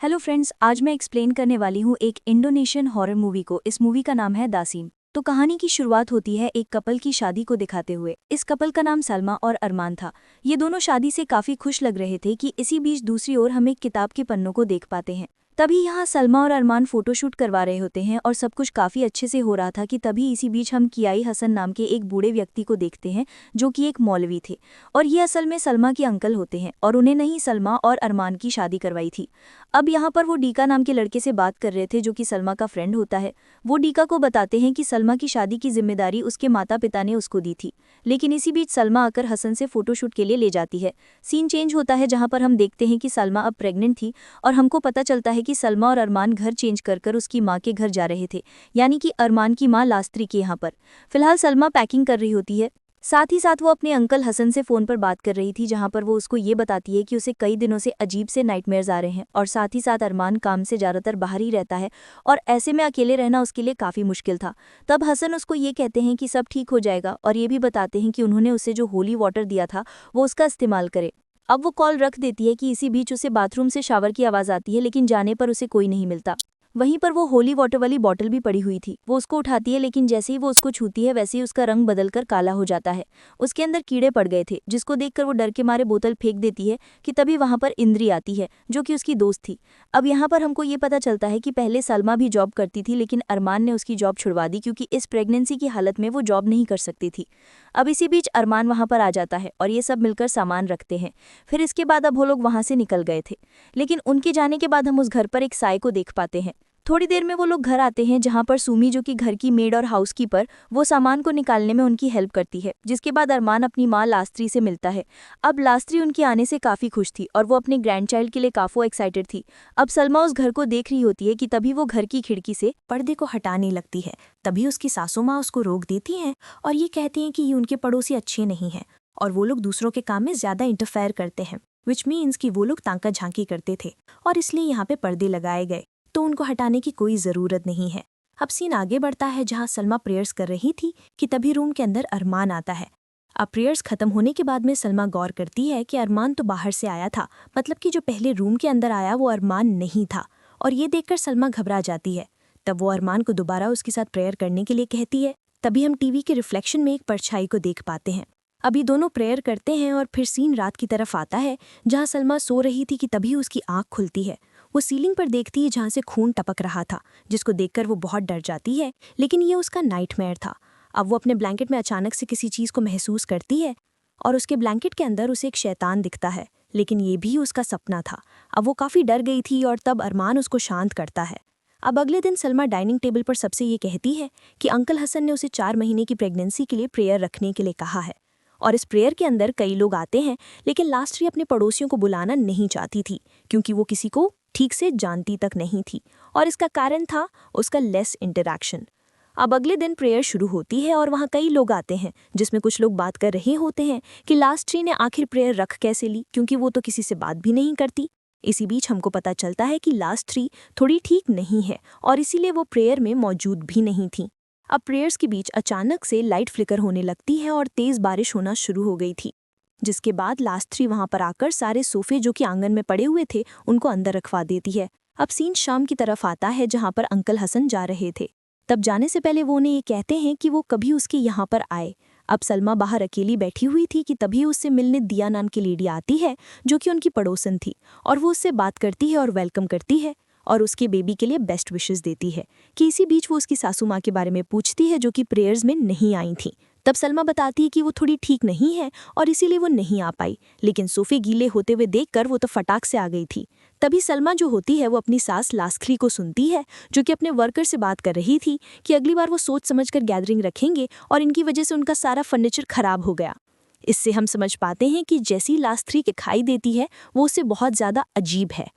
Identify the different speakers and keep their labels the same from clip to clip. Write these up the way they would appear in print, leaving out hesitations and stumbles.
Speaker 1: Hello friends, आज मैं explain करने वाली हूँ एक इंडोनेशियन हॉरर मूवी को। इस मूवी का नाम है दासीम। तो कहानी की शुरुआत होती है एक कपल की शादी को दिखाते हुए। इस कपल का नाम सलमा और अरमान था। ये दोनों शादी से काफी खुश लग रहे थे कि इसी बीच दूसरी ओर हम एक किताब के पन्नों को देख पाते हैं। तभी यहाँ सलमा और अरमान फोटोशूट करवा रहे होते हैं और सब कुछ काफी अच्छे से हो रहा था कि तभी इसी बीच हम कियाई हसन नाम के एक बूढ़े व्यक्ति को देखते हैं जो कि एक मौलवी थे। और ये असल में सलमा के अंकल होते हैं और उन्हें नहीं सलमा और अरमान की शादी करवाई थी। अब यहाँ पर वो डीका नाम के लड़के से बात कर रहे थे जो कि सलमा का फ्रेंड होता है। वो डीका को बताते हैं कि सलमा की शादी की जिम्मेदारी उसके माता पिता ने उसको दी थी। लेकिन इसी बीच सलमा आकर हसन से फोटोशूट के लिए ले जाती है। सीन चेंज होता है जहाँ पर हम देखते हैं कि सलमा अब प्रेग्नेंट थी और हमको पता चलता है कि सलमा और अरमान घर चेंज कर उसकी माँ के घर जा रहे थे, यानी कि अरमान की माँ लास्त्री के यहाँ पर। फिलहाल सलमा पैकिंग कर रही होती है। साथ ही साथ वो अपने अंकल हसन से फ़ोन पर बात कर रही थी जहां पर वो उसको ये बताती है कि उसे कई दिनों से अजीब से नाइटमेयर्स आ रहे हैं और साथ ही साथ अरमान काम से ज़्यादातर बाहर ही रहता है और ऐसे में अकेले रहना उसके लिए काफ़ी मुश्किल था। तब हसन उसको ये कहते हैं कि सब ठीक हो जाएगा और ये भी बताते हैं कि उन्होंने उसे जो होली वाटर दिया था वो उसका इस्तेमाल करे। अब वो कॉल रख देती है कि इसी बीच उसे बाथरूम से शावर की आवाज़ आती है, लेकिन जाने पर उसे कोई नहीं मिलता। वहीं पर वो होली वाटर वाली बॉटल भी पड़ी हुई थी। वो उसको उठाती है, लेकिन जैसे ही वो उसको छूती है वैसे ही उसका रंग बदलकर काला हो जाता है। उसके अंदर कीड़े पड़ गए थे, जिसको देखकर वो डर के मारे बोतल फेंक देती है कि तभी वहां पर इंद्री आती है जो कि उसकी दोस्त थी। अब यहाँ पर हमको ये पता चलता है कि पहले सलमा भी जॉब करती थी, लेकिन अरमान ने उसकी जॉब छुड़वा दी क्योंकि इस प्रेगनेंसी की हालत में वो जॉब नहीं कर सकती थी। अब इसी बीच अरमान वहां पर आ जाता है और ये सब मिलकर सामान रखते हैं। फिर इसके बाद अब वो लोग वहां से निकल गए थे, लेकिन उनके जाने के बाद हम उस घर पर एक साय को देख पाते हैं। थोड़ी देर में वो लोग घर आते हैं जहां पर सुमी, जो कि घर की मेड और हाउसकीपर, वो सामान को निकालने में उनकी हेल्प करती है। जिसके बाद अरमान अपनी माँ लास्त्री से मिलता है। अब लास्त्री उनके आने से काफ़ी खुश थी और वो अपने ग्रैंडचाइल्ड के लिए काफ़ी एक्साइटेड थी। अब सलमा उस घर को देख रही होती है कि तभी वो घर की खिड़की से
Speaker 2: पर्दे को हटाने लगती है। तभी उसकी सासू माँ उसको रोक देती हैं और ये कहती हैं कि ये उनके पड़ोसी अच्छे नहीं हैं और वो लोग दूसरों के काम में ज़्यादा इंटरफेयर करते हैं, विच मीन्स कि वो लोग तांका झांकी करते थे और इसलिए यहाँ पे पर्दे लगाए गए, तो उनको हटाने की कोई ज़रूरत नहीं है। अब सीन आगे बढ़ता है जहाँ सलमा प्रेयर्स कर रही थी कि तभी रूम के अंदर अरमान आता है। अब प्रेयर्स खत्म होने के बाद में सलमा गौर करती है कि अरमान तो बाहर से आया था, मतलब कि जो पहले रूम के अंदर आया वो अरमान नहीं था। और ये देखकर सलमा घबरा जाती है। तब वो अरमान को दोबारा उसके साथ प्रेयर करने के लिए कहती है। तभी हम टीवी के रिफ्लेक्शन में एक परछाई को देख पाते हैं। अभी दोनों प्रेयर करते हैं और फिर सीन रात की तरफ आता है जहाँ सलमा सो रही थी कि तभी उसकी आंख खुलती है। वो सीलिंग पर देखती है जहाँ से खून टपक रहा था, जिसको देखकर वो बहुत डर जाती है, लेकिन ये उसका नाइटमेयर था। अब वो अपने ब्लैंकेट में अचानक से किसी चीज़ को महसूस करती है और उसके ब्लैंकेट के अंदर उसे एक शैतान दिखता है, लेकिन ये भी उसका सपना था। अब वो काफ़ी डर गई थी और तब अरमान उसको शांत करता है। अब अगले दिन सलमा डाइनिंग टेबल पर सबसे ये कहती है कि अंकल हसन ने उसे 4 महीने की प्रेगनेंसी के लिए प्रेयर रखने के लिए कहा है और इस प्रेयर के अंदर कई लोग आते हैं, लेकिन लास्टरी अपने पड़ोसियों को बुलाना नहीं चाहती थी क्योंकि वो किसी को ठीक से जानती तक नहीं थी और इसका कारण था उसका लेस इंटरैक्शन। अब अगले दिन प्रेयर शुरू होती है और वहाँ कई लोग आते हैं, जिसमें कुछ लोग बात कर रहे होते हैं कि लास्टरी ने आखिर प्रेयर रख कैसे ली, क्योंकि वो तो किसी से बात भी नहीं करती। इसी बीच हमको पता चलता है कि लास्टरी थोड़ी ठीक नहीं है और इसीलिए वो प्रेयर में मौजूद भी नहीं थी। अब प्रेयर्स के बीच अचानक से लाइट फ्लिकर होने लगती है और तेज़ बारिश होना शुरू हो गई थी, जिसके बाद लास्टरी वहाँ पर आकर सारे सोफे जो कि आंगन में पड़े हुए थे उनको अंदर रखवा देती है। अब सीन शाम की तरफ आता है जहाँ पर अंकल हसन जा रहे थे। तब जाने से पहले वो उन्हें ये कहते हैं कि वो कभी उसके यहाँ पर आए। अब सलमा बाहर अकेली बैठी हुई थी कि तभी उससे मिलने दिया नाम की लेडी आती है जो कि उनकी पड़ोसन थी और वो उससे बात करती है और वेलकम करती है और उसके बेबी के लिए बेस्ट विशेस देती है। कि इसी बीच वो उसकी सासू माँ के बारे में पूछती है जो कि प्रेयर्स में नहीं आई थी। तब सलमा बताती है कि वो थोड़ी ठीक नहीं है और इसीलिए वो नहीं आ पाई, लेकिन सोफे गीले होते हुए देखकर वो तो फटाक से आ गई थी। तभी सलमा जो होती है वो अपनी सास लास्खली को सुनती है जो कि अपने वर्कर से बात कर रही थी कि अगली बार वो सोच समझकर गैदरिंग रखेंगे और इनकी वजह से उनका सारा फर्नीचर खराब हो गया। इससे हम समझ पाते हैं कि जैसी लास्खली दिखाई देती है वो उससे बहुत ज़्यादा अजीब है।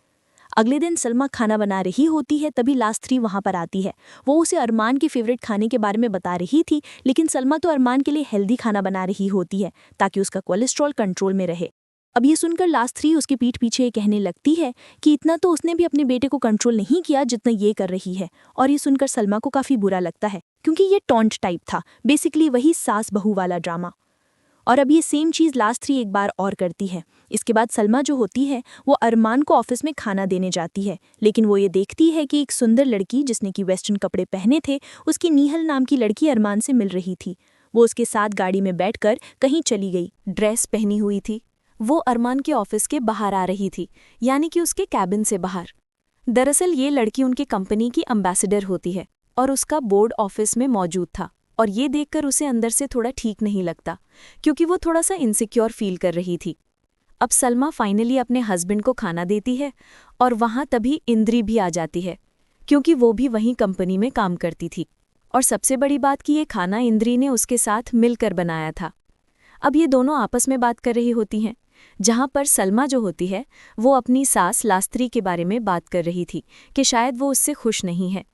Speaker 2: अगले दिन सलमा खाना बना रही होती है, तभी लास्टरी वहाँ पर आती है। वो उसे अरमान के फेवरेट खाने के बारे में बता रही थी, लेकिन सलमा तो अरमान के लिए हेल्दी खाना बना रही होती है ताकि उसका कोलेस्ट्रॉल कंट्रोल में रहे। अब ये सुनकर लास्टरी उसके पीठ पीछे कहने लगती है कि इतना तो उसने भी अपने बेटे को कंट्रोल नहीं किया जितना ये कर रही है। और ये सुनकर सलमा को काफ़ी बुरा लगता है क्योंकि ये टॉन्ट टाइप था, बेसिकली वही सास बहू वाला ड्रामा। और अब ये सेम चीज़ लास्ट 3 एक बार और करती है। इसके बाद सलमा जो होती है वो अरमान को ऑफिस में खाना देने जाती है, लेकिन वो ये देखती है कि एक सुंदर लड़की जिसने कि वेस्टर्न कपड़े पहने थे, उसकी नीहल नाम की लड़की अरमान से मिल रही थी। वो उसके साथ गाड़ी में बैठकर कहीं चली गई। ड्रेस पहनी हुई थी। वो अरमान के ऑफिस के बाहर आ रही थी, यानी कि उसके कैबिन से बाहर। दरअसल ये लड़की उनकी कंपनी की एम्बेसडर होती है और उसका बोर्ड ऑफिस में मौजूद था, और ये देखकर उसे अंदर से थोड़ा ठीक नहीं लगता, क्योंकि वो थोड़ा सा इनसिक्योर फील कर रही थी। अब सलमा फाइनली अपने हस्बैंड को खाना देती है और वहाँ तभी इंद्री भी आ जाती है, क्योंकि वो भी वहीं कंपनी में काम करती थी। और सबसे बड़ी बात कि ये खाना इंद्री ने उसके साथ मिलकर बनाया था। अब ये दोनों आपस में बात कर रही होती हैं, जहाँ पर सलमा जो होती है वो अपनी सास लास्त्री के बारे में बात कर रही थी कि शायद वो उससे खुश नहीं है।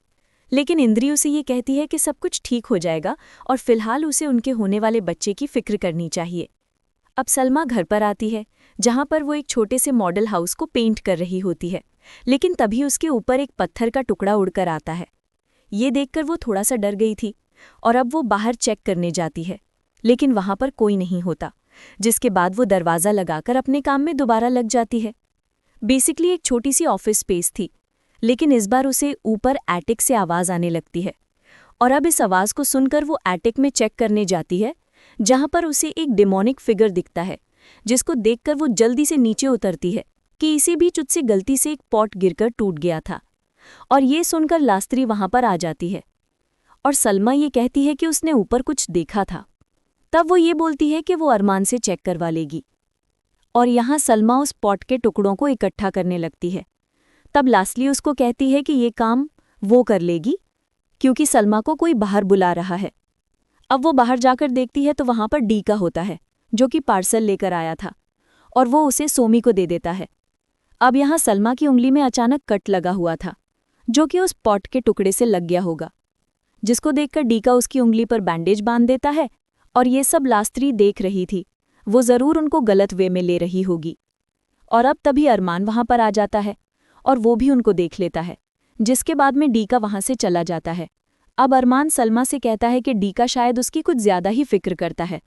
Speaker 2: लेकिन इंद्री उसे ये कहती है कि सब कुछ ठीक हो जाएगा और फिलहाल उसे उनके होने वाले बच्चे की फिक्र करनी चाहिए। अब सलमा घर पर आती है, जहाँ पर वो एक छोटे से मॉडल हाउस को पेंट कर रही होती है, लेकिन तभी उसके ऊपर एक पत्थर का टुकड़ा उड़कर आता है। ये देखकर वो थोड़ा सा डर गई थी और अब वो बाहर चेक करने जाती है, लेकिन वहाँ पर कोई नहीं होता, जिसके बाद वो दरवाज़ा लगाकर अपने काम में दोबारा लग जाती है। बेसिकली एक छोटी सी ऑफिस स्पेस थी, लेकिन इस बार उसे ऊपर एटिक से आवाज़ आने लगती है, और अब इस आवाज़ को सुनकर वो एटिक में चेक करने जाती है, जहाँ पर उसे एक डेमोनिक फिगर दिखता है, जिसको देखकर वो जल्दी से नीचे उतरती है कि इसी बीच उससे गलती से एक पॉट गिरकर टूट गया था। और ये सुनकर लास्त्री वहाँ पर आ जाती है और सलमा ये कहती है कि उसने ऊपर कुछ देखा था। तब वो ये बोलती है कि वो अरमान से चेक करवा लेगी, और यहाँ सलमा उस पॉट के टुकड़ों को इकट्ठा करने लगती है। तब लास्टली उसको कहती है कि ये काम वो कर लेगी, क्योंकि सलमा को कोई बाहर बुला रहा है। अब वो बाहर जाकर देखती है तो वहाँ पर डीका होता है, जो कि पार्सल लेकर आया था, और वो उसे सोमी को दे देता है। अब यहाँ सलमा की उंगली में अचानक कट लगा हुआ था, जो कि उस पॉट के टुकड़े से लग गया होगा, जिसको देखकर डीका उसकी उंगली पर बैंडेज बांध देता है। और ये सब लास्त्री देख रही थी, वो ज़रूर उनको गलत वे में ले रही होगी। और अब तभी अरमान वहाँ पर आ जाता है और वो भी उनको देख लेता है, जिसके बाद में डीका वहाँ से चला जाता है। अब अरमान सलमा से कहता है कि डीका शायद उसकी कुछ ज़्यादा ही फिक्र करता है।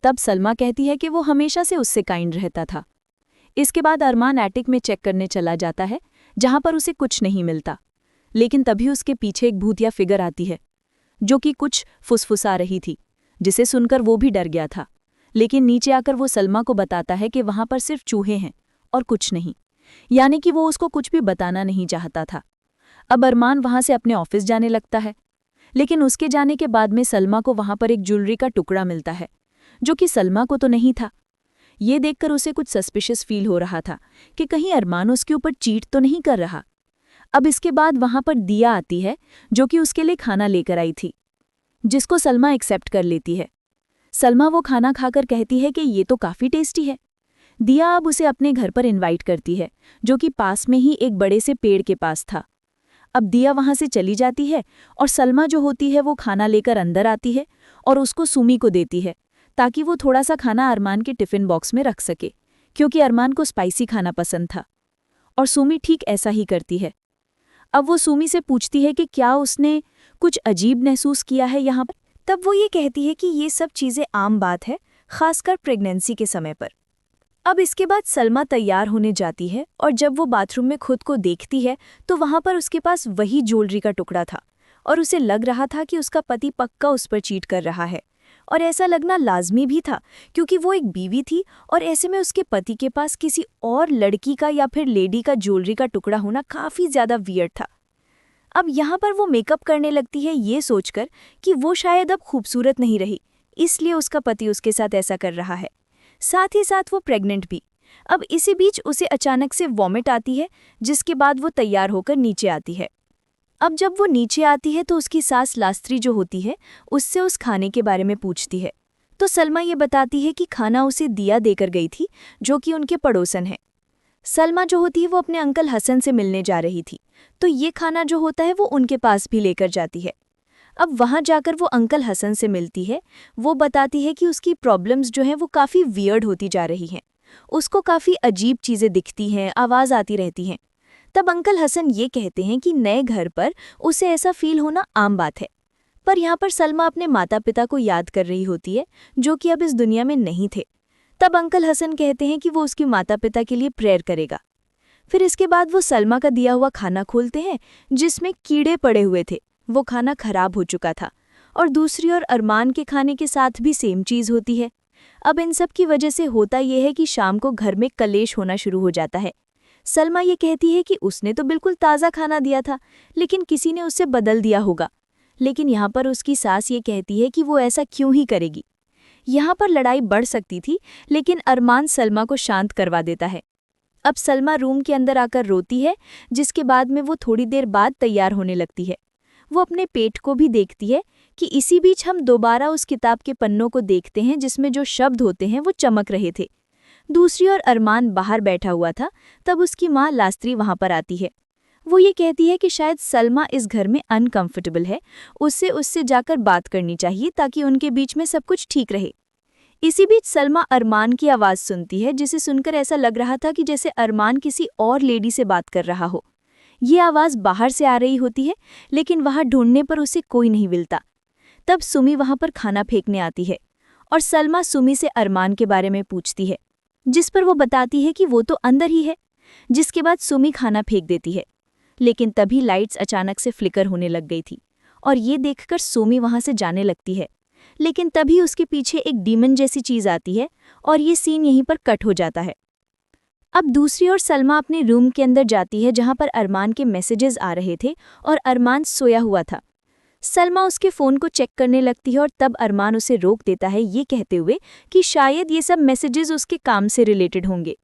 Speaker 2: तब सलमा कहती है कि वो हमेशा से उससे काइंड रहता था। इसके बाद अरमान एटिक में चेक करने चला जाता है, जहाँ पर उसे कुछ नहीं मिलता, लेकिन तभी उसके पीछे एक भूतिया फिगर आती है, जो कि कुछ फुसफुसा रही थी, जिसे सुनकर वो भी डर गया था। लेकिन नीचे आकर वो सलमा को बताता है कि वहाँ पर सिर्फ चूहे हैं और कुछ नहीं, यानी कि वो उसको कुछ भी बताना नहीं चाहता था। अब अरमान वहाँ से अपने ऑफिस जाने लगता है, लेकिन उसके जाने के बाद में सलमा को वहाँ पर एक ज्वेलरी का टुकड़ा मिलता है, जो कि सलमा को तो नहीं था। ये देखकर उसे कुछ सस्पिशियस फील हो रहा था कि कहीं अरमान उसके ऊपर चीट तो नहीं कर रहा। अब इसके बाद वहाँ पर दिया आती है, जो कि उसके लिए खाना लेकर आई थी, जिसको सलमा एक्सेप्ट कर लेती है। सलमा वो खाना खाकर कहती है कि ये तो काफ़ी टेस्टी है। दिया अब उसे अपने घर पर इनवाइट करती है, जो कि पास में ही एक बड़े से पेड़ के पास था। अब दिया वहाँ से चली जाती है और सलमा जो होती है वो खाना लेकर अंदर आती है और उसको सुमी को देती है, ताकि वो थोड़ा सा खाना अरमान के टिफ़िन बॉक्स में रख सके, क्योंकि अरमान को स्पाइसी खाना पसंद था। और सुमी ठीक ऐसा ही करती है। अब वो सुमी से पूछती है कि क्या उसने कुछ अजीब महसूस किया है यहाँ पर। तब वो ये कहती है कि ये सब चीज़ें आम बात है, खासकर प्रेगनेंसी के समय पर। अब इसके बाद सलमा तैयार होने जाती है और जब वो बाथरूम में खुद को देखती है तो वहाँ पर उसके पास वही ज्वेलरी का टुकड़ा था, और उसे लग रहा था कि उसका पति पक्का उस पर चीट कर रहा है। और ऐसा लगना लाजमी भी था, क्योंकि वो एक बीवी थी और ऐसे में उसके पति के पास किसी और लड़की का या फिर लेडी का ज्वेलरी का टुकड़ा होना काफ़ी ज़्यादा वियर्ड था। अब यहाँ पर वो मेकअप करने लगती है, ये सोचकर कि वो शायद अब खूबसूरत नहीं रही, इसलिए उसका पति उसके साथ ऐसा कर रहा है। साथ ही साथ वो प्रेग्नेंट भी। अब इसी बीच उसे अचानक से वॉमिट आती है, जिसके बाद वो तैयार होकर नीचे आती है। अब जब वो नीचे आती है तो उसकी सास लास्त्री जो होती है उससे उस खाने के बारे में पूछती है, तो सलमा ये बताती है कि खाना उसे दिया देकर गई थी, जो कि उनके पड़ोसन है। सलमा जो होती है वो अपने अंकल हसन से मिलने जा रही थी, तो ये खाना जो होता है वो उनके पास भी लेकर जाती है। अब वहाँ जाकर वो अंकल हसन से मिलती है। वो बताती है कि उसकी प्रॉब्लम्स जो हैं वो काफ़ी वियर्ड होती जा रही हैं, उसको काफ़ी अजीब चीज़ें दिखती हैं, आवाज़ आती रहती हैं। तब अंकल हसन ये कहते हैं कि नए घर पर उसे ऐसा फील होना आम बात है,
Speaker 1: पर यहाँ पर सलमा अपने माता पिता को याद कर रही होती है जो कि अब इस दुनिया में नहीं थे। तब अंकल हसन कहते हैं कि वो उसके माता पिता के लिए प्रेयर करेगा। फिर इसके बाद वो सलमा का दिया हुआ खाना खोलते हैं जिसमें कीड़े पड़े हुए थे। वो खाना खराब हो चुका था और दूसरी ओर अरमान के खाने के साथ भी सेम चीज़ होती है। अब इन सब की वजह से होता यह है कि शाम को घर में कलेश होना शुरू हो जाता है। सलमा ये कहती है कि उसने तो बिल्कुल ताज़ा खाना दिया था, लेकिन किसी ने उससे बदल दिया होगा। लेकिन यहाँ पर उसकी सास ये कहती है कि वो ऐसा क्यों ही करेगी। यहाँ पर लड़ाई बढ़ सकती थी, लेकिन अरमान सलमा को शांत करवा देता है। अब सलमा रूम के अंदर आकर रोती है, जिसके बाद में वो थोड़ी देर बाद तैयार होने लगती है। वो अपने पेट को भी देखती है कि इसी बीच हम दोबारा उस किताब के पन्नों को देखते हैं जिसमें जो शब्द होते हैं वो चमक रहे थे। दूसरी ओर अरमान बाहर बैठा हुआ था। तब उसकी माँ लास्त्री वहां पर आती है। वो ये कहती है कि शायद सलमा इस घर में अनकंफर्टेबल है, उससे जाकर बात करनी चाहिए ताकि उनके बीच में सब कुछ ठीक रहे। इसी बीच सलमा अरमान की आवाज़ सुनती है, जिसे सुनकर ऐसा लग रहा था कि जैसे अरमान किसी और लेडी से बात कर रहा हो। ये आवाज़ बाहर से आ रही होती है, लेकिन वहाँ ढूंढने पर उसे कोई नहीं मिलता। तब सुमी वहाँ पर खाना फेंकने आती है और सलमा सुमी से अरमान के बारे में पूछती है, जिस पर वो बताती है कि वो तो अंदर ही है। जिसके बाद सुमी खाना फेंक देती है, लेकिन तभी लाइट्स अचानक से फ्लिकर होने लग गई थी और ये देखकर सुमी वहाँ से जाने लगती है। लेकिन तभी उसके पीछे एक डीमन जैसी चीज़ आती है और ये सीन यहीं पर कट हो जाता है। अब दूसरी ओर सलमा अपने रूम के अंदर जाती है जहाँ पर अरमान के मैसेजेस आ रहे थे और अरमान सोया हुआ था। सलमा उसके फ़ोन को चेक करने लगती है और तब अरमान उसे रोक देता है, ये कहते हुए कि शायद ये सब मैसेजेस उसके काम से रिलेटेड होंगे।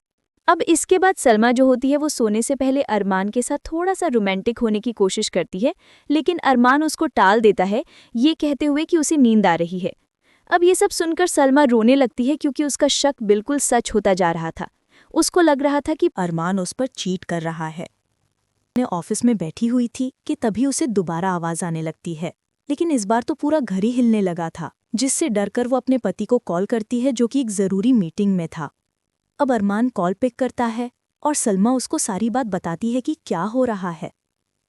Speaker 1: अब इसके बाद सलमा जो होती है वो सोने से पहले अरमान के साथ थोड़ा सा रोमांटिक होने की कोशिश करती है, लेकिन अरमान उसको टाल देता है, ये कहते हुए कि उसे नींद आ रही है। अब ये सब सुनकर सलमा रोने लगती है क्योंकि उसका शक बिल्कुल सच होता जा रहा था। उसको लग रहा था कि
Speaker 2: अरमान उस पर चीट कर रहा है। अपने ऑफिस में बैठी हुई थी कि तभी उसे दोबारा आवाज आने लगती है, लेकिन इस बार तो पूरा घर ही हिलने लगा था, जिससे डरकर वो अपने पति को कॉल करती है जो कि एक जरूरी मीटिंग में था। अब अरमान कॉल पिक करता है और सलमा उसको सारी बात बताती है कि क्या हो रहा है।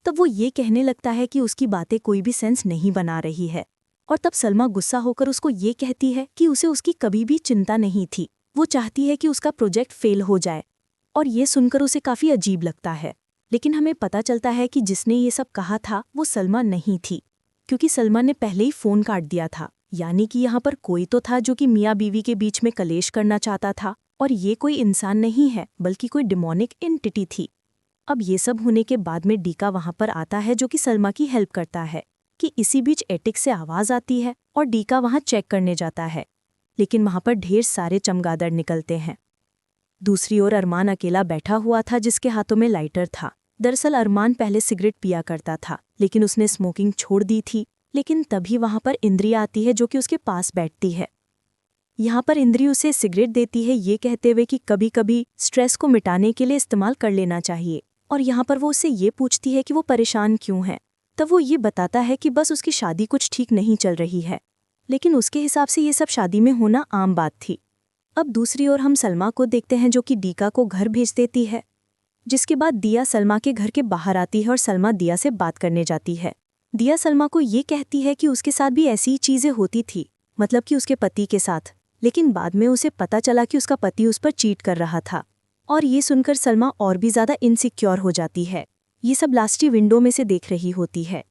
Speaker 2: तब वो ये कहने लगता है कि उसकी बातें कोई भी सेंस नहीं बना रही है, और तब सलमा गुस्सा होकर उसको ये कहती है कि उसे उसकी कभी भी चिंता नहीं थी, वो चाहती है कि उसका प्रोजेक्ट फेल हो जाए। और ये सुनकर उसे काफ़ी अजीब लगता है, लेकिन हमें पता चलता है कि जिसने ये सब कहा था वो सलमा नहीं थी, क्योंकि सलमा ने पहले ही फ़ोन काट दिया था। यानी कि यहाँ पर कोई तो था जो कि मियाँ बीवी के बीच में कलेश करना चाहता था, और ये कोई इंसान नहीं है बल्कि कोई डिमोनिक एंटिटी थी। अब ये सब होने के बाद में डीका वहाँ पर आता है जो कि सलमा की हेल्प करता है कि इसी बीच एटिक से आवाज़ आती है और डीका वहाँ चेक करने जाता है, लेकिन वहाँ पर ढेर सारे चमगादड़ निकलते हैं। दूसरी ओर अरमान अकेला बैठा हुआ था जिसके हाथों में लाइटर था। दरअसल अरमान पहले सिगरेट पिया करता था, लेकिन उसने स्मोकिंग छोड़ दी थी। लेकिन तभी वहाँ पर इंद्री आती है जो कि उसके पास बैठती है। यहाँ पर इंद्री उसे सिगरेट देती है, ये कहते हुए कि कभी कभी स्ट्रेस को मिटाने के लिए इस्तेमाल कर लेना चाहिए। और यहाँ पर वो उससे ये पूछती है कि वो परेशान क्यों है। तब वो ये बताता है कि बस उसकी शादी कुछ ठीक नहीं चल रही है, लेकिन उसके हिसाब से ये सब शादी में होना आम बात थी। अब दूसरी ओर हम सलमा को देखते हैं जो कि डीका को घर भेज देती है, जिसके बाद दिया सलमा के घर के बाहर आती है और सलमा दिया से बात करने जाती है। दिया सलमा को ये कहती है कि उसके साथ भी ऐसी ही चीज़ें होती थी, मतलब कि उसके पति के साथ, लेकिन बाद में उसे पता चला कि उसका पति उस पर चीट कर रहा था। और ये सुनकर सलमा और भी ज़्यादा इनसिक्योर हो जाती है। ये सब लास्टी विंडो में से देख रही होती है।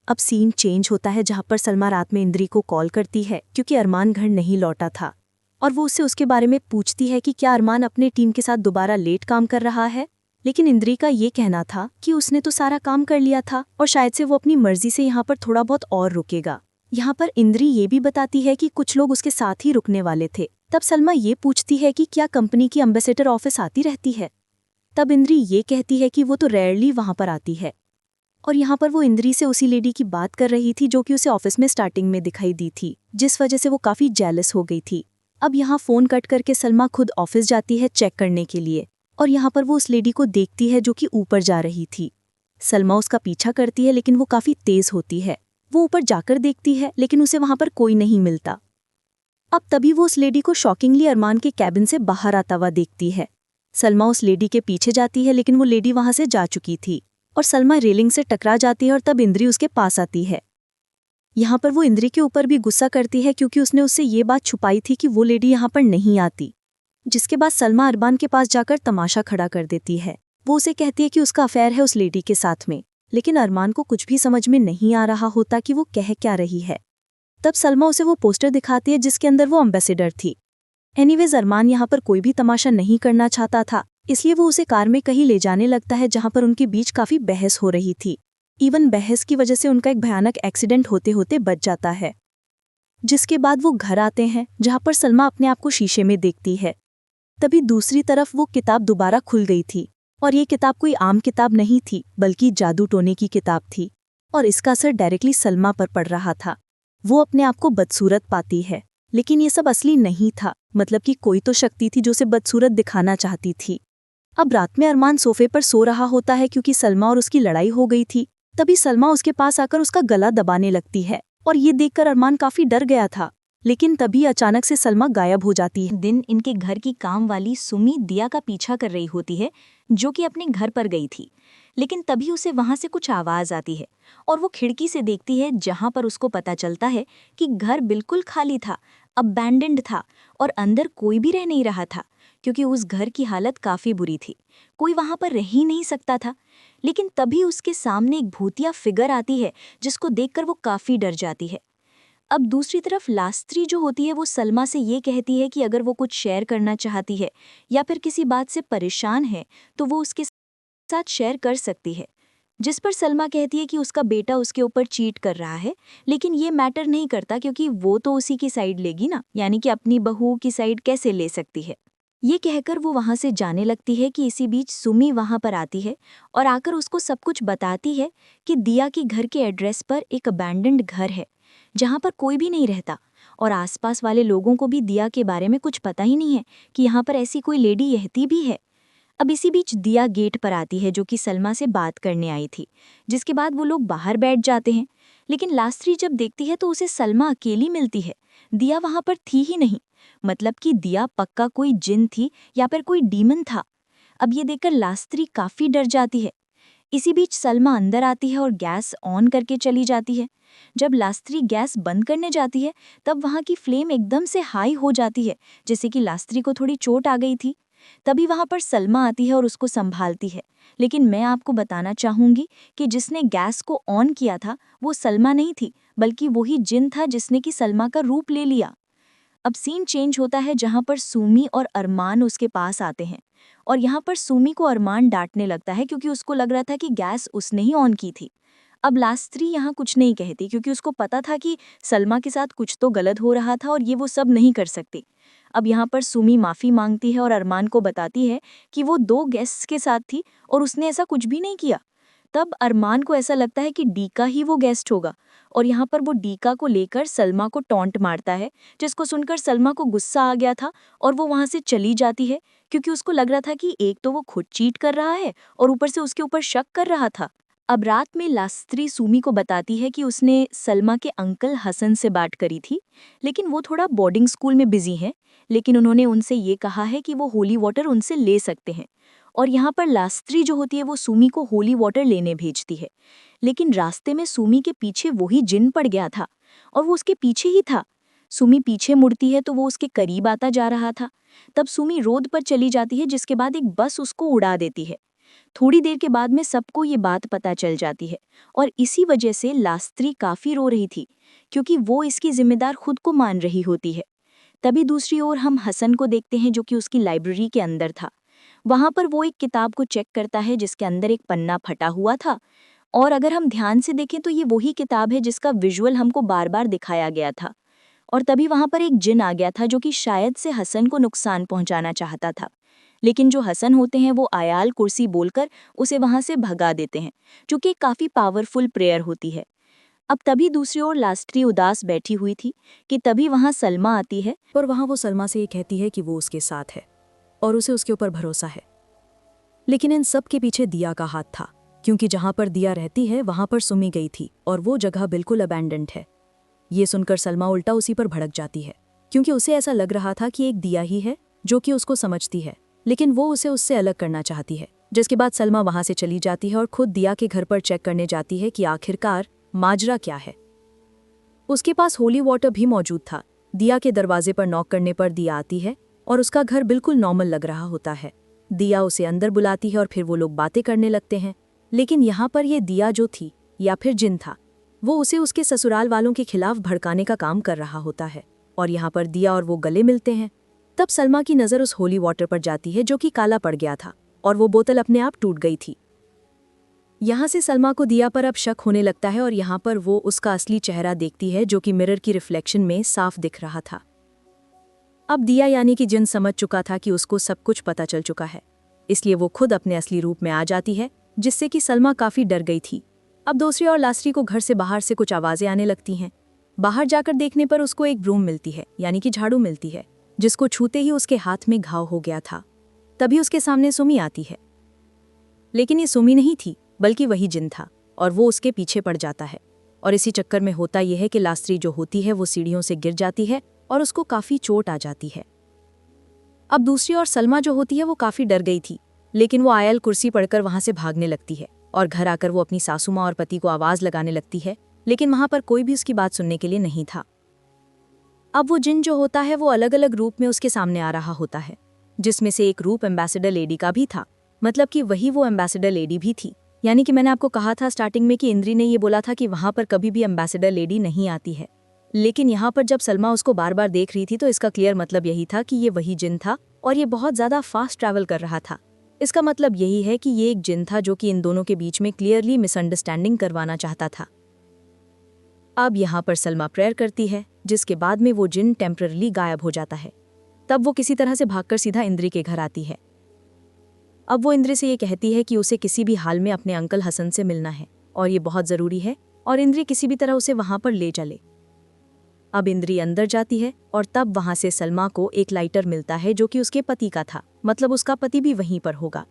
Speaker 2: अब सीन चेंज होता है जहाँ पर सलमा रात में इंद्री को कॉल करती है क्योंकि अरमान घर नहीं लौटा था, और वो उससे उसके बारे में पूछती है कि क्या अरमान अपने टीम के साथ दोबारा लेट काम कर रहा है। लेकिन इंद्री का ये कहना था कि उसने तो सारा काम कर लिया था और शायद से वो अपनी मर्जी से यहाँ पर थोड़ा बहुत और रुकेगा। यहाँ पर इंद्री ये भी बताती है कि कुछ लोग उसके साथ ही रुकने वाले थे। तब सलमा ये पूछती है कि क्या कंपनी की एम्बेसडर ऑफिस आती रहती है। तब इंद्री ये कहती है कि वो तो रेयरली वहाँ पर आती है, और यहाँ पर वो इंद्री से उसी लेडी की बात कर रही थी जो कि उसे ऑफिस में स्टार्टिंग में दिखाई दी थी, जिस वजह से वो काफ़ी जेलस हो गई थी। अब यहाँ फ़ोन कट करके सलमा खुद ऑफिस जाती है चेक करने के लिए, और यहाँ पर वो उस लेडी को देखती है जो कि ऊपर जा रही थी। सलमा उसका पीछा करती है लेकिन वो काफ़ी तेज़ होती है। वो ऊपर जाकर देखती है लेकिन उसे वहाँ पर कोई नहीं मिलता। अब तभी वो उस लेडी को शॉकिंगली अरमान के कैबिन से बाहर आता हुआ देखती है। सलमा उस लेडी के पीछे जाती है लेकिन वो लेडी वहाँ से जा चुकी थी, और सलमा रेलिंग से टकरा जाती है और तब इंद्री उसके पास आती है।
Speaker 1: यहाँ पर वो इंद्री के ऊपर भी गुस्सा करती है क्योंकि उसने उससे ये बात छुपाई थी कि वो लेडी यहाँ पर नहीं आती। जिसके बाद सलमा अरमान के पास जाकर तमाशा खड़ा कर देती है। वो उसे कहती है कि उसका अफेयर है उस लेडी के साथ में, लेकिन अरमान को कुछ भी समझ में नहीं आ रहा होता कि वो कह क्या रही है। तब सलमा उसे वो पोस्टर दिखाती है जिसके अंदर वो एम्बेसडर थी। एनीवेज अरमान यहाँ पर कोई भी तमाशा नहीं करना चाहता था, इसलिए वो उसे कार में कहीं ले जाने लगता है जहाँ पर उनके बीच काफी बहस हो रही थी। इवन बहस की वजह से उनका एक भयानक एक्सीडेंट होते होते बच जाता है। जिसके बाद वो घर आते हैं जहाँ पर सलमा अपने आप को शीशे में देखती है। तभी दूसरी तरफ वो किताब दोबारा खुल गई थी और ये किताब कोई आम किताब नहीं थी बल्कि जादू टोने की किताब थी और इसका असर डायरेक्टली सलमा पर पड़ रहा था। वो अपने आप को बदसूरत पाती है, लेकिन ये सब असली नहीं था, मतलब कि कोई तो शक्ति थी जो उसे बदसूरत दिखाना चाहती थी। अब रात में अरमान सोफे पर सो रहा होता है क्योंकि सलमा और उसकी लड़ाई हो गई थी। तभी सलमा उसके पास आकर उसका गला दबाने लगती है और ये देखकर अरमान काफी डर गया था। लेकिन तभी अचानक से सलमा गायब हो जाती है। दिन इनके घर की काम वाली सुमी दिया का पीछा कर रही होती है जो कि अपने घर पर गई थी, लेकिन तभी उसे वहां से कुछ आवाज आती है और वो खिड़की से देखती है जहां पर उसको पता चलता है कि घर बिल्कुल खाली था, अबैंडन्ड था और अंदर कोई भी रह नहीं रहा था क्योंकि उस घर की हालत काफी बुरी थी। कोई वहां पर रह ही नहीं सकता था। लेकिन तभी उसके सामने एक भूतिया फिगर आती है जिसको देखकर वो काफी डर जाती है। अब दूसरी तरफ लास्त्री जो होती है वो सलमा से ये कहती है कि अगर वो कुछ शेयर करना चाहती है या फिर किसी बात से परेशान है तो वो उसके साथ शेयर कर सकती है। जिस पर सलमा कहती है कि उसका बेटा उसके ऊपर चीट कर रहा है, लेकिन ये मैटर नहीं करता क्योंकि वो तो उसी की साइड लेगी ना, यानी कि अपनी बहू की साइड कैसे ले सकती है। ये कहकर वो वहां से जाने लगती है कि इसी बीच सुमी वहां पर आती है और आकर उसको सब कुछ बताती है कि दिया की घर के एड्रेस पर एक अबैंडन्ड घर है जहां पर कोई भी नहीं रहता और आसपास वाले लोगों को भी दिया के बारे में कुछ पता ही नहीं है कि यहाँ पर ऐसी कोई लेडी रहती भी है। अब इसी बीच दिया गेट पर आती है जो कि सलमा से बात करने आई थी, जिसके बाद वो लोग बाहर बैठ जाते हैं। लेकिन लास्त्री जब देखती है तो उसे सलमा अकेली मिलती है, दिया वहां पर थी ही नहीं। मतलब कि दिया पक्का कोई जिन थी या फिर कोई डीमन था। अब ये देखकर लास्त्री काफी डर जाती है। इसी बीच सलमा अंदर आती है और गैस ऑन करके चली जाती है। जब लास्त्री गैस बंद करने जाती है तब वहां की फ्लेम एकदम से हाई हो जाती है, जैसे कि लास्त्री को थोड़ी चोट आ गई थी। तभी वहां पर सलमा आती है और उसको संभालती है। लेकिन मैं आपको बताना चाहूंगी कि जिसने गैस को ऑन किया था वो सलमा नहीं थी, बल्कि वही जिन था जिसने कि सलमा का रूप ले लिया। अब सीन चेंज होता है जहां पर सुमी और अरमान उसके पास आते हैं और यहाँ पर सुमी को अरमान डांटने लगता है क्योंकि उसको लग रहा था कि गैस उसने ही ऑन की थी। अब लास्त्री यहाँ कुछ नहीं कहती क्योंकि उसको पता था कि सलमा के साथ कुछ तो गलत हो रहा था और ये वो सब नहीं कर सकती। अब यहाँ पर सुमी माफ़ी मांगती है और अरमान को बताती है कि वो 2 गेस्ट्स के साथ थी और उसने ऐसा कुछ भी नहीं किया। तब अरमान को ऐसा लगता है कि डीका ही वो गेस्ट होगा और यहाँ पर वो डीका को लेकर सलमा को टॉन्ट मारता है, जिसको सुनकर सलमा को गुस्सा आ गया था और वो वहाँ से चली जाती है क्योंकि उसको लग रहा था कि एक तो वो खुद चीट कर रहा है और ऊपर से उसके ऊपर शक कर रहा था। अब रात में लास्त्री सुमी को बताती है कि उसने सलमा के अंकल हसन से बात करी थी, लेकिन वो थोड़ा बोर्डिंग स्कूल में बिजी हैं, लेकिन उन्होंने उनसे ये कहा है कि वो होली वाटर उनसे ले सकते हैं। और यहाँ पर लास्त्री जो होती है वो सुमी को होली वाटर लेने भेजती है, लेकिन रास्ते में सुमी के पीछे वही जिन पड़ गया था और वो उसके पीछे ही था। सुमी पीछे मुड़ती है तो वो उसके करीब आता जा रहा था। तब सुमी रोड पर चली जाती है, जिसके बाद एक बस उसको उड़ा देती है। थोड़ी देर के बाद में सबको ये बात पता चल जाती है और इसी वजह से लास्त्री काफी रो रही थी क्योंकि वो इसकी जिम्मेदार खुद को मान रही होती है। तभी दूसरी ओर हम हसन को देखते हैं जो कि उसकी लाइब्रेरी के अंदर था। वहां पर वो एक किताब को चेक करता है जिसके अंदर एक पन्ना फटा हुआ था और अगर हम ध्यान से देखें तो ये वही किताब है जिसका विजुअल हमको बार बार दिखाया गया था। और तभी वहां पर एक जिन आ गया था जो कि शायद से हसन को नुकसान पहुंचाना चाहता था, लेकिन जो हसन होते हैं वो आयाल कुर्सी बोलकर उसे वहां से भगा देते हैं, जो कि काफी पावरफुल प्रेयर होती है। अब तभी दूसरी ओर लास्त्री उदास बैठी हुई थी कि तभी वहां सलमा आती है
Speaker 3: और वहां वो सलमा से ये कहती है कि वो उसके साथ है और उसे उसके ऊपर भरोसा है। लेकिन इन सब के पीछे दिया का हाथ था, क्योंकि जहां पर दिया रहती है वहां पर सुमी गई थी और वो जगह बिल्कुल अबैंडन्ड है। ये सुनकर सलमा उल्टा उसी पर भड़क जाती है, क्योंकि उसे ऐसा लग रहा था कि एक दिया ही है जो कि उसको समझती है, लेकिन वो उसे उससे अलग करना चाहती है। जिसके बाद सलमा वहां से चली जाती है और खुद दिया के घर पर चेक करने जाती है कि आखिरकार माजरा क्या है। उसके पास होली वाटर भी मौजूद था। दिया के दरवाजे पर नॉक करने पर दिया आती है और उसका घर बिल्कुल नॉर्मल लग रहा होता है। दिया उसे अंदर बुलाती है और फिर वो लोग बातें करने लगते हैं। लेकिन यहाँ पर ये दिया जो थी या फिर जिन था, वो उसे उसके ससुराल वालों के खिलाफ भड़काने का काम कर रहा होता है। और यहाँ पर दिया और वो गले मिलते हैं। तब सलमा की नज़र उस होली वाटर पर जाती है जो कि काला पड़ गया था और वो बोतल अपने आप टूट गई थी। यहाँ से सलमा को दिया पर अब शक होने लगता है और यहाँ पर वो उसका असली चेहरा देखती है जो कि मिरर की रिफ्लेक्शन में साफ दिख रहा था। अब दिया यानी कि जिन समझ चुका था कि उसको सब कुछ पता चल चुका है, इसलिए वो खुद अपने असली रूप में आ जाती है, जिससे कि सलमा काफ़ी डर गई थी। अब दूसरी ओर लास्री को घर से बाहर से कुछ आवाज़ें आने लगती हैं। बाहर जाकर देखने पर उसको एक ब्रूम मिलती है यानी कि झाड़ू मिलती है, जिसको छूते ही उसके हाथ में घाव हो गया था। तभी उसके सामने सुमी आती है, लेकिन ये सुमी नहीं थी बल्कि वही जिन था और वो उसके पीछे पड़ जाता है। और इसी चक्कर में होता यह है कि लास्री जो होती है वो सीढ़ियों से गिर जाती है और उसको काफ़ी चोट आ जाती है। अब दूसरी ओर सलमा जो होती है वो काफ़ी डर गई थी, लेकिन वो आयल कुर्सी पड़कर वहाँ से भागने लगती है और घर आकर वो अपनी सासू माँ और पति को आवाज़ लगाने लगती है, लेकिन वहाँ पर कोई भी उसकी बात सुनने के लिए नहीं था। अब वो जिन जो होता है वो अलग अलग रूप में उसके सामने आ रहा होता है, जिसमें से एक रूप एम्बेसडर लेडी का भी था, मतलब कि वही वो एम्बेसडर लेडी भी थी। यानी कि मैंने आपको कहा था स्टार्टिंग में कि इंद्री ने ये बोला था कि वहाँ पर कभी भी एम्बेसडर लेडी नहीं आती है, लेकिन यहाँ पर जब सलमा उसको बार बार देख रही थी तो इसका क्लियर मतलब यही था कि ये वही जिन था और ये बहुत ज़्यादा फास्ट ट्रैवल कर रहा था। इसका मतलब यही है कि ये एक जिन था जो कि इन दोनों के बीच में क्लियरली मिसअंडरस्टैंडिंग करवाना चाहता था। अब यहाँ पर सलमा प्रेयर करती है, जिसके बाद में वो जिन टेम्पररी गायब हो जाता है। तब वो किसी तरह से भागकर सीधा इंद्री के घर आती है। अब वो इंद्री से ये कहती है कि उसे किसी भी हाल में अपने अंकल हसन से मिलना है और ये बहुत ज़रूरी है, और इंद्री किसी भी तरह उसे वहाँ पर ले चले। अब इंद्री अंदर जाती है और तब वहाँ से सलमा को एक लाइटर मिलता है जो कि उसके पति का था, मतलब उसका पति भी वहीं पर होगा।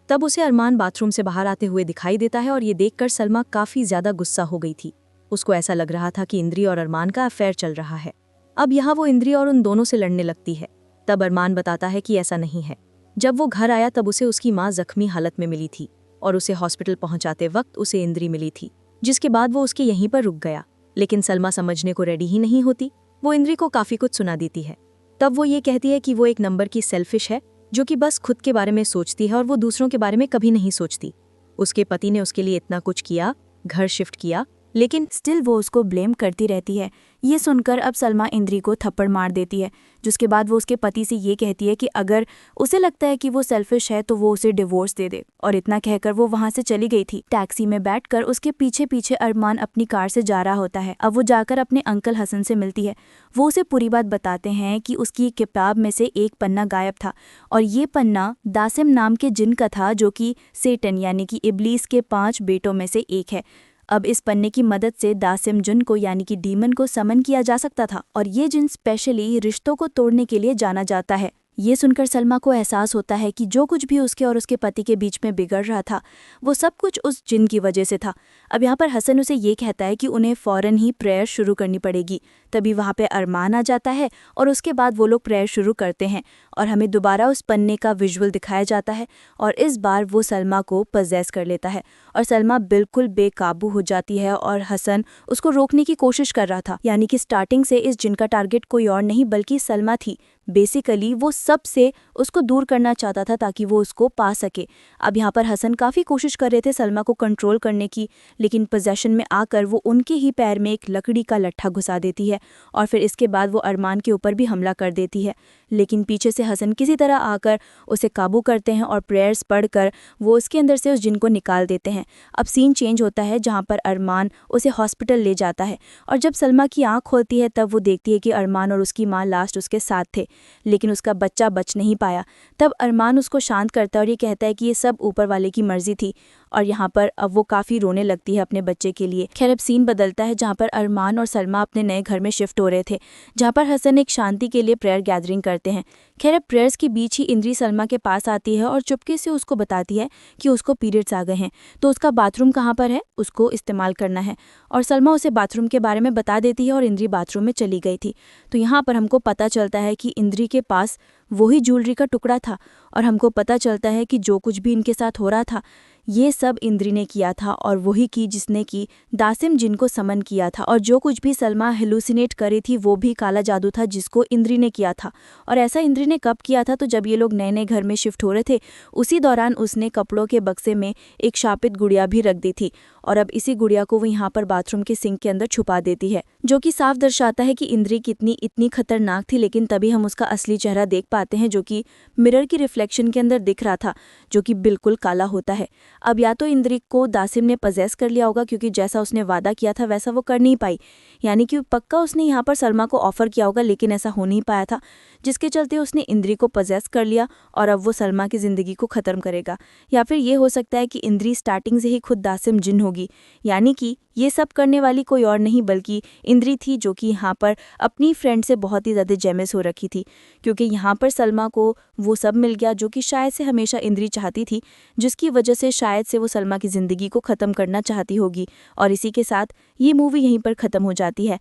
Speaker 3: तब उसे अरमान बाथरूम से बाहर आते हुए दिखाई देता है और ये देखकर सलमा काफ़ी ज़्यादा गुस्सा हो गई थी। उसको ऐसा लग रहा था कि इंद्री और अरमान का अफेयर चल रहा है। अब यहाँ वो इंद्री और उन दोनों से लड़ने लगती है। तब अरमान बताता है कि ऐसा नहीं है। जब वो घर आया तब उसे उसकी माँ जख्मी हालत में मिली थी और उसे हॉस्पिटल पहुँचाते वक्त उसे इंद्री मिली थी, जिसके बाद वो उसके यहीं पर रुक गया। लेकिन सलमा समझने को रेडी ही नहीं होती। वो इंद्री को काफ़ी कुछ सुना देती है। तब वो ये कहती है कि वो एक नंबर की सेल्फिश है जो कि बस खुद के बारे में सोचती है और वो दूसरों के बारे में कभी नहीं सोचती। उसके पति ने उसके लिए इतना कुछ किया, घर शिफ्ट किया, लेकिन
Speaker 1: स्टिल वो उसको ब्लेम करती रहती है। ये सुनकर अब सलमा इंद्री को थप्पड़ मार देती है, जिसके बाद वो उसके पति से ये कहती है कि अगर उसे लगता है कि वो सेल्फिश है तो वो उसे डिवोर्स दे दे। और इतना कहकर वो वहाँ से चली गई थी। टैक्सी में बैठकर उसके पीछे पीछे अरमान अपनी कार से जा रहा होता है। अब वो जाकर अपने अंकल हसन से मिलती है। वो उसे पूरी बात बताते हैं कि उसकी किताब में से एक पन्ना गायब था और ये पन्ना दासिम नाम के जिन का था, जो कि सेटन यानी कि इब्लीस के 5 बेटों में से एक है। अब इस पन्ने की मदद से दासिम जिन को यानी कि डीमन को समन किया जा सकता था और ये जिन स्पेशली रिश्तों को तोड़ने के लिए जाना जाता है। ये सुनकर सलमा को एहसास होता है कि जो कुछ भी उसके और उसके पति के बीच में बिगड़ रहा था वो सब कुछ उस जिन की वजह से था। अब यहाँ पर हसन उसे ये कहता है कि उन्हें फ़ौरन ही प्रेयर शुरू करनी पड़ेगी। तभी वहाँ पे अरमान आ जाता है और उसके बाद वो लोग प्रेयर शुरू करते हैं और हमें दोबारा उस पन्ने का विजुअल दिखाया जाता है और इस बार वो सलमा को पजेस कर लेता है और सलमा बिल्कुल बेकाबू हो जाती है और हसन उसको रोकने की कोशिश कर रहा था। यानी कि स्टार्टिंग से इस जिन का टारगेट कोई और नहीं बल्कि सलमा थी। बेसिकली वो सबसे उसको दूर करना चाहता था ताकि वो उसको पा सके। अब यहाँ पर हसन काफ़ी कोशिश कर रहे थे सलमा को कंट्रोल करने की, लेकिन पोजेशन में आकर वो उनके ही पैर में एक लकड़ी का लट्ठा घुसा देती है और फिर इसके बाद वो अरमान के ऊपर भी हमला कर देती है। लेकिन पीछे से हसन किसी तरह आकर उसे काबू करते हैं और प्रेयर्स पढ़कर वो उसके अंदर से उस जिन को निकाल देते हैं। अब सीन चेंज होता है जहाँ पर अरमान उसे हॉस्पिटल ले जाता है और जब सलमा की आँख खोलती है तब वो देखती है कि अरमान और उसकी माँ लास्ट उसके साथ थे, लेकिन उसका बच्चा बच नहीं पाया। तब अरमान उसको शांत करता है और ये कहता है कि ये सब ऊपर वाले की मर्जी थी और यहाँ पर अब वो काफ़ी रोने लगती है अपने बच्चे के लिए। खैर अब सीन बदलता है जहाँ पर अरमान और सलमा अपने नए घर में शिफ्ट हो रहे थे, जहाँ पर हसन एक शांति के लिए प्रेयर गैदरिंग करते हैं। खैर अब प्रेयर्स के बीच ही इंद्री सलमा के पास आती है और चुपके से उसको बताती है कि उसको पीरियड्स आ गए हैं, तो उसका बाथरूम कहाँ पर है उसको इस्तेमाल करना है। और सलमा उसे बाथरूम के बारे में बता देती है और इंद्री बाथरूम में चली गई थी। तो यहाँ पर हमको पता चलता है कि इंद्री के पास वही ज्वेलरी का टुकड़ा था और हमको पता चलता है कि जो कुछ भी इनके साथ हो रहा था ये सब इंद्री ने किया था और वही की जिसने कि दासिम जिनको समन किया था, और जो कुछ भी सलमा हेलुसिनेट करी थी वो भी काला जादू था जिसको इंद्री ने किया था। और ऐसा इंद्री ने कब किया था, तो जब ये लोग नए नए घर में शिफ्ट हो रहे थे उसी दौरान उसने कपड़ों के बक्से में एक शापित गुड़िया भी रख दी थी, और अब इसी गुड़िया को वो यहाँ पर बाथरूम के सिंक के अंदर छुपा देती है, जो कि साफ दर्शाता है कि इंद्री कितनी इतनी खतरनाक थी। लेकिन तभी हम उसका असली चेहरा देख पाते हैं जो कि मिरर की रिफ्लेक्शन के अंदर दिख रहा था, जो कि बिल्कुल काला होता है। अब या तो इंद्री को दासिम ने पजेस कर लिया होगा, क्योंकि जैसा उसने वादा किया था वैसा वो कर नहीं पाई, यानी कि पक्का उसने यहाँ पर सलमा को ऑफर किया होगा लेकिन ऐसा हो नहीं पाया था, जिसके चलते उसने इंद्री को पजेस कर लिया और अब वो सलमा की ज़िंदगी को ख़त्म करेगा। या फिर ये हो सकता है कि इंद्री स्टार्टिंग से ही खुद दासिम जिन होगी, यानी कि ये सब करने वाली कोई और नहीं बल्कि इंद्री थी, जो कि यहाँ पर अपनी फ्रेंड से बहुत ही ज़्यादा जेलस हो रखी थी, क्योंकि यहाँ पर सलमा को वो सब मिल गया जो कि शायद से हमेशा इंद्री चाहती थी, जिसकी वजह से शायद से वो सलमा की ज़िंदगी को ख़त्म करना चाहती होगी। और इसी के साथ ये मूवी यहीं पर ख़त्म हो जाती है।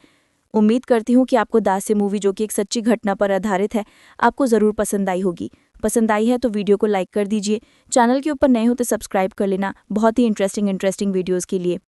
Speaker 1: उम्मीद करती हूँ कि आपको दासिम मूवी, जो कि एक सच्ची घटना पर आधारित है, आपको ज़रूर पसंद आई होगी। पसंद आई है तो वीडियो को लाइक कर दीजिए, चैनल के ऊपर नए हो तो सब्सक्राइब कर लेना बहुत ही इंटरेस्टिंग वीडियोज़ के लिए।